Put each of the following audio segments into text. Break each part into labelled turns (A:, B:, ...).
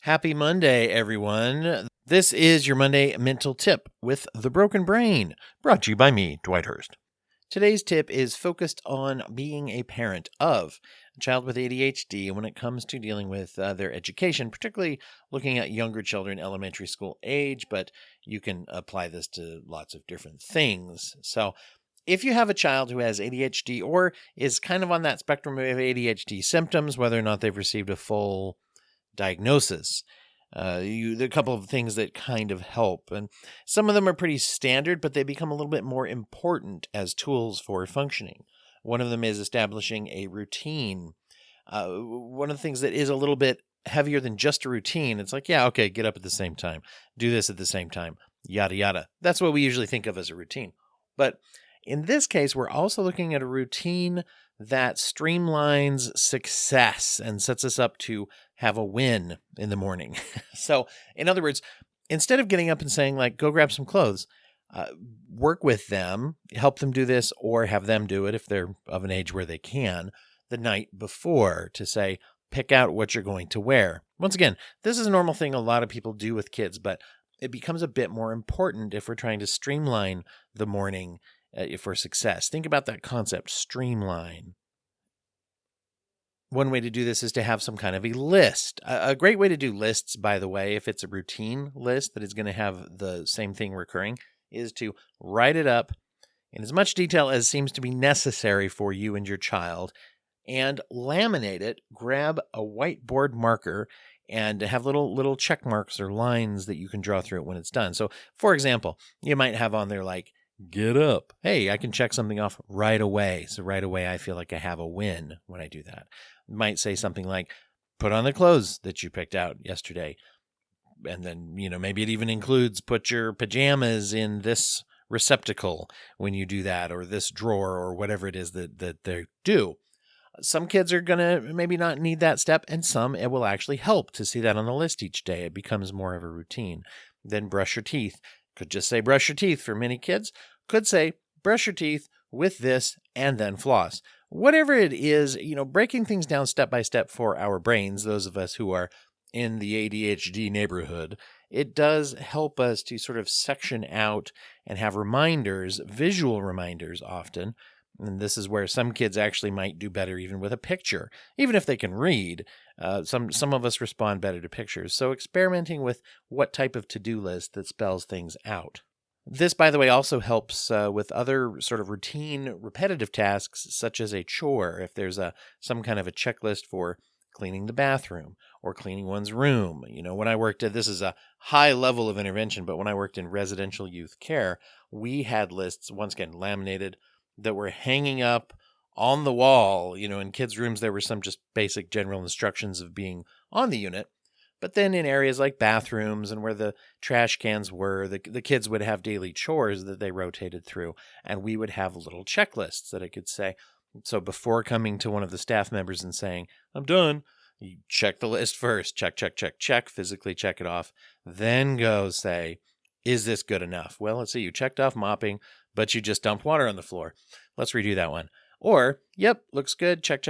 A: Happy Monday, everyone. This is your Monday Mental Tip with The Broken Brain, brought to you by me, Dwight Hurst. Today's tip is focused on being a parent of a child with ADHD when it comes to dealing with their education, particularly looking at younger children, elementary school age, but you can apply this to lots of different things. So, if you have a child who has ADHD or is kind of on that spectrum of ADHD symptoms, whether or not they've received a full diagnosis. There are a couple of things that kind of help, and some of them are pretty standard, but they become a little bit more important as tools for functioning. One of them is establishing a routine. One of the things that is a little bit heavier than just a routine, it's like, yeah, okay, get up at the same time, do this at the same time, yada, yada. That's what we usually think of as a routine. But in this case, we're also looking at a routine that streamlines success and sets us up to have a win in the morning. So, in other words, instead of getting up and saying, like, go grab some clothes, work with them, help them do this, or have them do it if they're of an age where they can, the night before to say, pick out what you're going to wear. Once again, this is a normal thing a lot of people do with kids, but it becomes a bit more important if we're trying to streamline the morning for success. Think about that concept, streamline. One way to do this is to have some kind of a list. A great way to do lists, by the way, if it's a routine list that is going to have the same thing recurring, is to write it up in as much detail as seems to be necessary for you and your child and laminate it. Grab a whiteboard marker and have little check marks or lines that you can draw through it when it's done. So, for example, you might have on there like, get up. Hey, I can check something off right away. So right away, I feel like I have a win when I do that. Might say something like, put on the clothes that you picked out yesterday. And then, maybe it even includes put your pajamas in this receptacle when you do that, or this drawer, or whatever it is that they do. Some kids are going to maybe not need that step, and some it will actually help to see that on the list each day. It becomes more of a routine. Then brush your teeth. Could just say brush your teeth for many kids. Could say brush your teeth with this and then floss. Whatever it is, breaking things down step by step for our brains, those of us who are in the ADHD neighborhood, it does help us to sort of section out and have reminders, visual reminders often. And this is where some kids actually might do better even with a picture, even if they can read. Some of us respond better to pictures. So experimenting with what type of to-do list that spells things out. This, by the way, also helps with other sort of routine, repetitive tasks, such as a chore. If there's some kind of a checklist for cleaning the bathroom or cleaning one's room. When I worked at, this is a high level of intervention, but when I worked in residential youth care, we had lists, once again, laminated, that were hanging up on the wall. In kids' rooms, there were some just basic general instructions of being on the unit. But then in areas like bathrooms and where the trash cans were, the kids would have daily chores that they rotated through. And we would have little checklists that I could say. So before coming to one of the staff members and saying, I'm done, you check the list first. Check, physically check it off. Then go say, is this good enough? Well, let's see, you checked off mopping, but you just dumped water on the floor. Let's redo that one. Or, yep, looks good, check,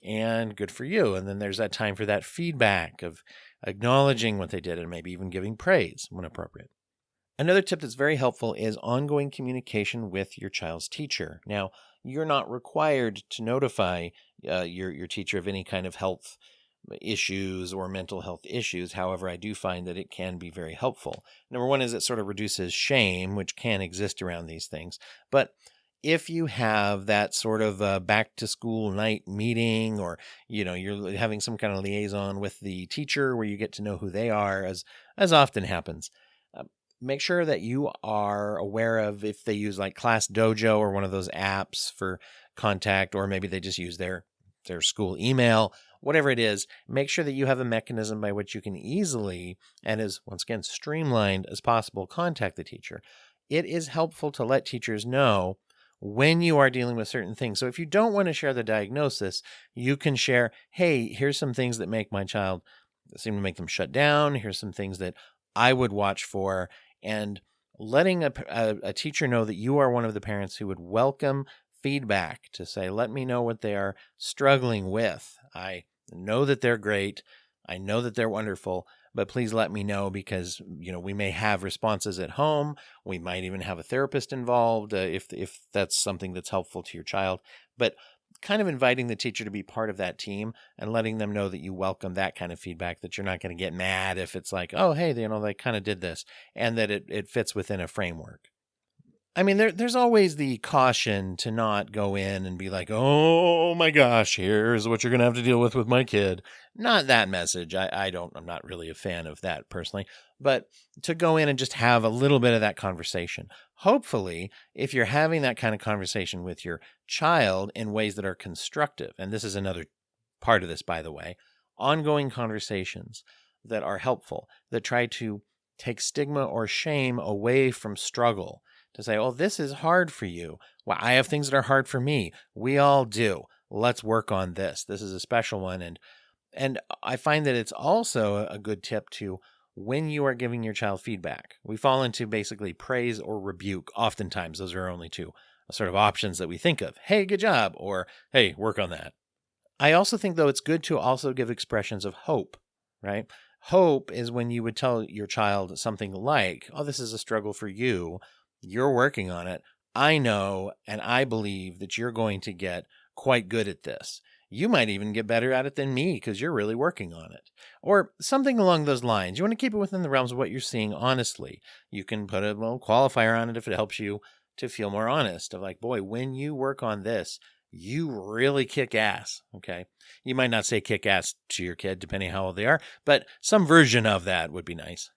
A: and good for you. And then there's that time for that feedback of acknowledging what they did and maybe even giving praise when appropriate. Another tip that's very helpful is ongoing communication with your child's teacher. Now, you're not required to notify your teacher of any kind of health issues or mental health issues. However, I do find that it can be very helpful. Number one is it sort of reduces shame, which can exist around these things. But if you have that sort of back to school night meeting, or you're having some kind of liaison with the teacher where you get to know who they are, as often happens, make sure that you are aware of if they use like Class Dojo or one of those apps for contact, or maybe they just use their school email. Whatever it is, make sure that you have a mechanism by which you can easily, and as once again streamlined as possible, contact the teacher. It is helpful to let teachers know when you are dealing with certain things. So if you don't want to share the diagnosis, you can share, hey, here's some things that make my child seem to make them shut down. Here's some things that I would watch for. And letting a teacher know that you are one of the parents who would welcome feedback to say, let me know what they are struggling with. I know that they're great. I know that they're wonderful, but please let me know because, we may have responses at home. We might even have a therapist involved if that's something that's helpful to your child. But kind of inviting the teacher to be part of that team and letting them know that you welcome that kind of feedback, that you're not going to get mad if it's like, oh, hey, they kind of did this, and that it fits within a framework. I mean, there's always the caution to not go in and be like, oh my gosh, here's what you're going to have to deal with my kid. Not that message. I'm not really a fan of that personally, but to go in and just have a little bit of that conversation. Hopefully, if you're having that kind of conversation with your child in ways that are constructive, and this is another part of this, by the way, ongoing conversations that are helpful, that try to take stigma or shame away from struggle. To say, oh, this is hard for you. Well, I have things that are hard for me. We all do. Let's work on this. This is a special one. And I find that it's also a good tip to, when you are giving your child feedback, we fall into basically praise or rebuke. Oftentimes, those are only two sort of options that we think of. Hey, good job. Or, hey, work on that. I also think, though, it's good to also give expressions of hope, right? Hope is when you would tell your child something like, oh, this is a struggle for you. You're working on it. I know and I believe that you're going to get quite good at this. You might even get better at it than me because you're really working on it. Or something along those lines. You want to keep it within the realms of what you're seeing honestly. You can put a little qualifier on it if it helps you to feel more honest. Of like, boy, when you work on this, you really kick ass. Okay. You might not say kick ass to your kid, depending on how old they are, but some version of that would be nice.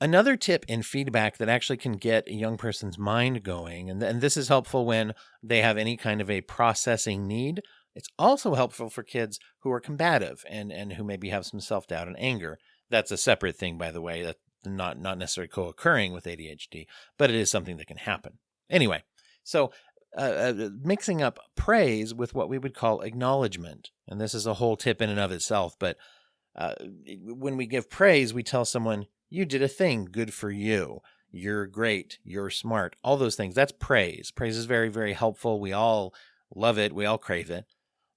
A: Another tip in feedback that actually can get a young person's mind going, and this is helpful when they have any kind of a processing need. It's also helpful for kids who are combative and who maybe have some self-doubt and anger. That's a separate thing, by the way, that's not necessarily co-occurring with ADHD, but it is something that can happen. Anyway, so mixing up praise with what we would call acknowledgement, and this is a whole tip in and of itself, but when we give praise, we tell someone, you did a thing, good for you. You're great. You're smart. All those things. That's praise. Praise is very, very helpful. We all love it. We all crave it.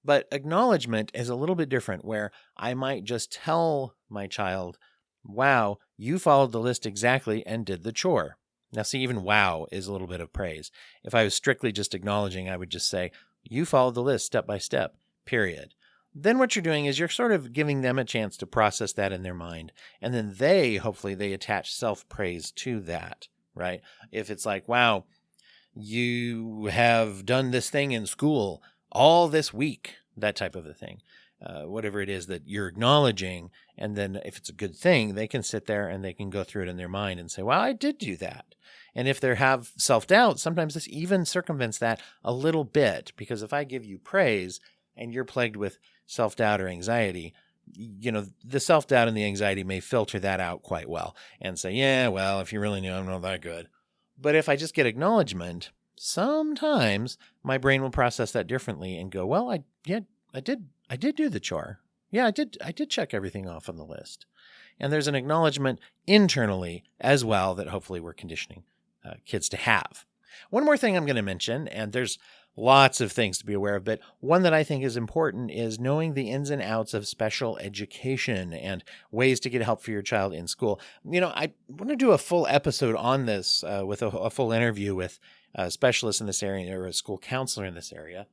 A: But acknowledgement is a little bit different, where I might just tell my child, wow, you followed the list exactly and did the chore. Now, see, even wow is a little bit of praise. If I was strictly just acknowledging, I would just say, you followed the list step by step, period. Then what you're doing is you're sort of giving them a chance to process that in their mind. And then hopefully they attach self-praise to that, right? If it's like, wow, you have done this thing in school all this week, that type of a thing, whatever it is that you're acknowledging. And then if it's a good thing, they can sit there and they can go through it in their mind and say, well, I did do that. And if they have self-doubt, sometimes this even circumvents that a little bit, because if I give you praise and you're plagued with self-doubt or anxiety, the self-doubt and the anxiety may filter that out quite well and say, yeah, well, if you really knew, I'm not that good. But if I just get acknowledgement, sometimes my brain will process that differently and go, well, I did do the chore. Yeah, I did check everything off on the list. And there's an acknowledgement internally as well that hopefully we're conditioning kids to have. One more thing I'm going to mention, and there's lots of things to be aware of, but one that I think is important is knowing the ins and outs of special education and ways to get help for your child in school. I want to do a full episode on this with a full interview with a specialist in this area or a school counselor in this area.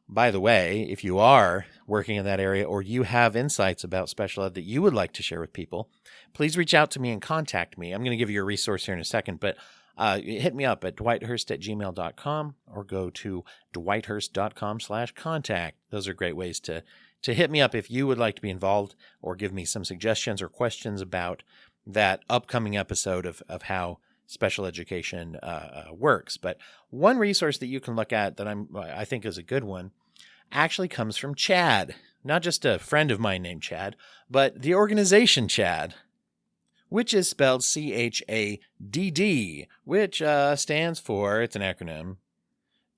A: By the way, if you are working in that area or you have insights about special ed that you would like to share with people, please reach out to me and contact me. I'm going to give you a resource here in a second, but hit me up at dwighthurst@gmail.com or go to dwighthurst.com/contact. Those are great ways to hit me up if you would like to be involved or give me some suggestions or questions about that upcoming episode of how special education works. But one resource that you can look at that I think is a good one actually comes from CHADD. Not just a friend of mine named Chad, but the organization CHADD, which is spelled CHADD, which stands for, it's an acronym,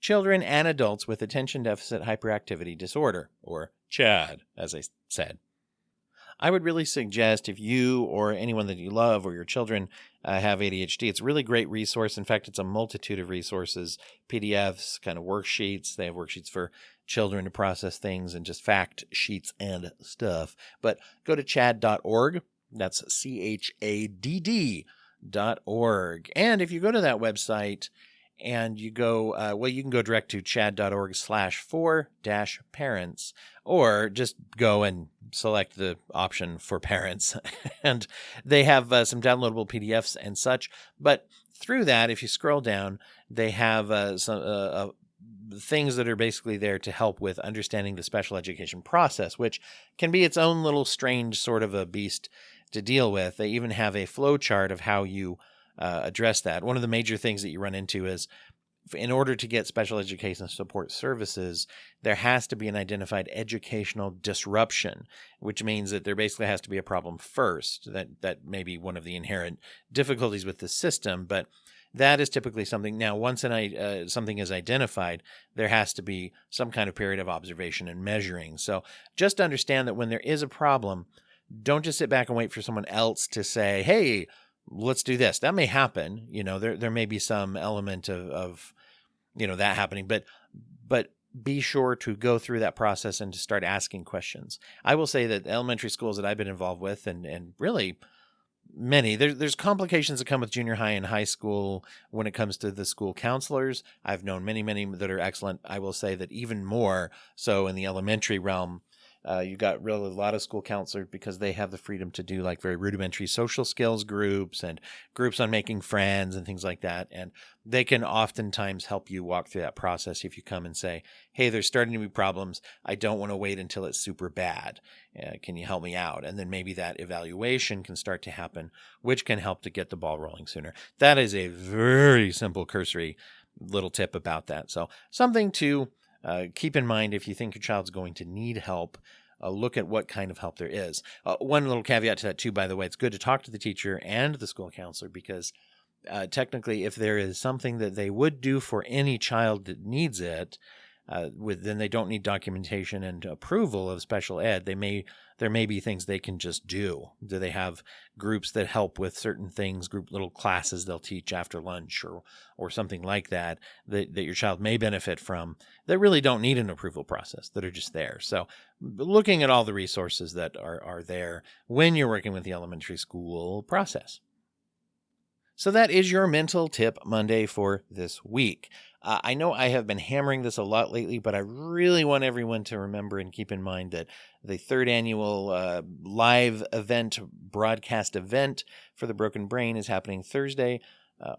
A: Children and Adults with Attention Deficit Hyperactivity Disorder, or CHADD, as I said. I would really suggest, if you or anyone that you love or your children have ADHD, it's a really great resource. In fact, it's a multitude of resources, PDFs, kind of worksheets. They have worksheets for children to process things and just fact sheets and stuff. But go to chadd.org. That's CHADD.org. And if you go to that website and you go, you can go direct to chad.org/for-parents, or just go and select the option for parents. And they have some downloadable PDFs and such. But through that, if you scroll down, they have some things that are basically there to help with understanding the special education process, which can be its own little strange sort of a beast to deal with. They even have a flow chart of how you address that. One of the major things that you run into is, in order to get special education support services, there has to be an identified educational disruption, which means that there basically has to be a problem first. That may be one of the inherent difficulties with the system, but that is typically something. Now, once something is identified, there has to be some kind of period of observation and measuring. So just understand that when there is a problem, don't just sit back and wait for someone else to say, hey, let's do this. That may happen. There may be some element of that happening, but be sure to go through that process and to start asking questions. I will say that elementary schools that I've been involved with, and really many, there's complications that come with junior high and high school when it comes to the school counselors. I've known many that are excellent. I will say that even more so in the elementary realm. You got really a lot of school counselors because they have the freedom to do like very rudimentary social skills groups and groups on making friends and things like that. And they can oftentimes help you walk through that process if you come and say, hey, there's starting to be problems. I don't want to wait until it's super bad. Can you help me out? And then maybe that evaluation can start to happen, which can help to get the ball rolling sooner. That is a very simple cursory little tip about that. So something to keep in mind if you think your child's going to need help. Look at what kind of help there is. One little caveat to that too, by the way, it's good to talk to the teacher and the school counselor, because technically if there is something that they would do for any child that needs it, then they don't need documentation and approval of special ed. There may be things they can just do. Do they have groups that help with certain things, group little classes they'll teach after lunch or something like that your child may benefit from, that really don't need an approval process, that are just there. So looking at all the resources that are there when you're working with the elementary school process. So that is your Mental Tip Monday for this week. I know I have been hammering this a lot lately, but I really want everyone to remember and keep in mind that the third annual live event, broadcast event for the Broken Brain is happening Thursday,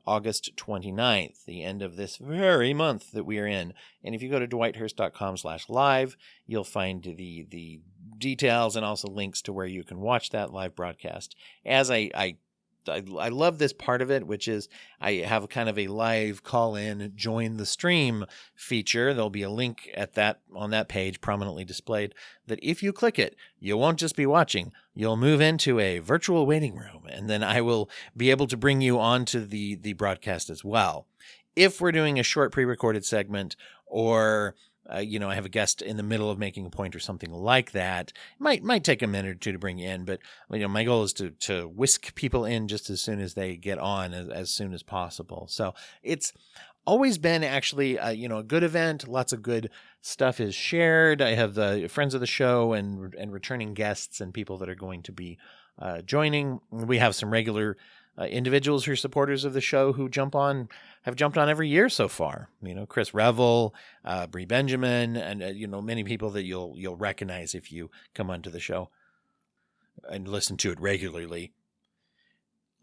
A: August 29th, the end of this very month that we are in. And if you go to dwighthurst.com/live, you'll find the details and also links to where you can watch that live broadcast. As I love this part of it, which is I have kind of a live call-in, join the stream feature. There'll be a link on that page prominently displayed that if you click it, you won't just be watching. You'll move into a virtual waiting room, and then I will be able to bring you onto the broadcast as well. If we're doing a short pre-recorded segment, or I have a guest in the middle of making a point or something like that, it might take a minute or two to bring you in, but my goal is to whisk people in just as soon as they get on, as soon as possible. So it's always been actually a good event. Lots of good stuff is shared. I have the friends of the show and returning guests and people that are going to be joining. We have some regular individuals who are supporters of the show who have jumped on every year so far. Chris Revel, Bree Benjamin, and many people that you'll recognize if you come onto the show and listen to it regularly.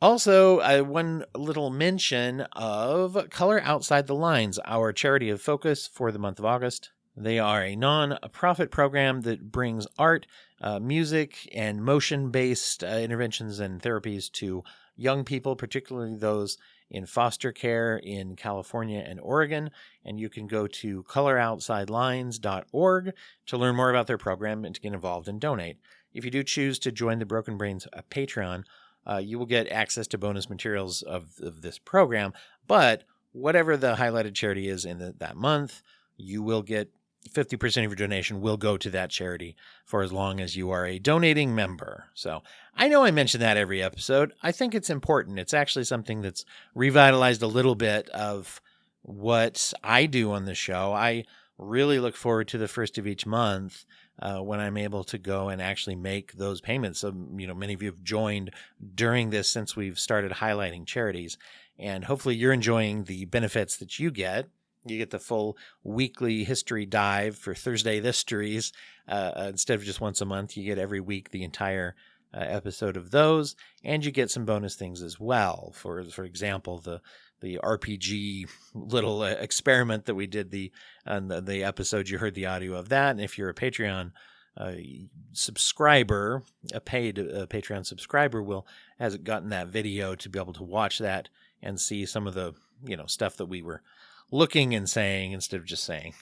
A: Also, one little mention of Color Outside the Lines, our charity of focus for the month of August. They are a non-profit program that brings art, music, and motion-based interventions and therapies to young people, particularly those in foster care in California and Oregon. And you can go to coloroutsidlines.org to learn more about their program and to get involved and donate. If you do choose to join the Broken Brains Patreon, you will get access to bonus materials of this program. But whatever the highlighted charity is in that month, you will get 50% of your donation will go to that charity for as long as you are a donating member. So I know I mention that every episode. I think it's important. It's actually something that's revitalized a little bit of what I do on the show. I really look forward to the first of each month when I'm able to go and actually make those payments. So, many of you have joined during this since we've started highlighting charities, and hopefully you're enjoying the benefits that you get. You get the full weekly history dive for Thursday Histories. Instead of just once a month, you get every week the entire episode of those, and you get some bonus things as well. For example, the RPG little experiment that we did on the episode, you heard the audio of that. And if you're a Patreon subscriber, a paid Patreon subscriber hasn't gotten that video to be able to watch that and see some of the stuff that we were looking and saying instead of just saying.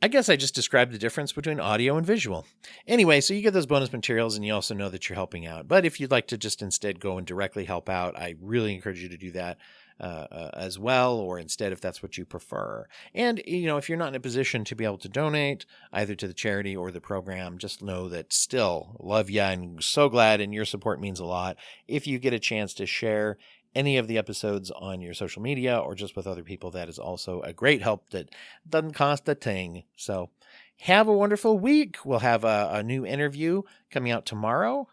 A: I guess I just described the difference between audio and visual. Anyway, so you get those bonus materials and you also know that you're helping out. But if you'd like to just instead go and directly help out, I really encourage you to do that as well, or instead if that's what you prefer. And, if you're not in a position to be able to donate either to the charity or the program, just know that still love ya and so glad, and your support means a lot. If you get a chance to share any of the episodes on your social media or just with other people, that is also a great help that doesn't cost a thing. So have a wonderful week. We'll have a new interview coming out tomorrow.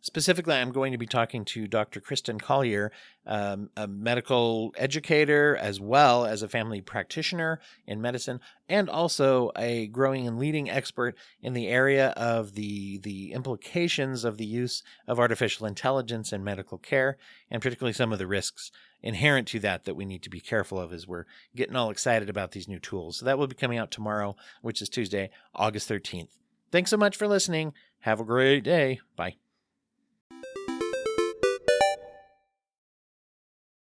A: Specifically, I'm going to be talking to Dr. Kristen Collier, a medical educator as well as a family practitioner in medicine, and also a growing and leading expert in the area of the implications of the use of artificial intelligence in medical care, and particularly some of the risks inherent to that we need to be careful of as we're getting all excited about these new tools. So that will be coming out tomorrow, which is Tuesday, August 13th. Thanks so much for listening. Have a great day. Bye.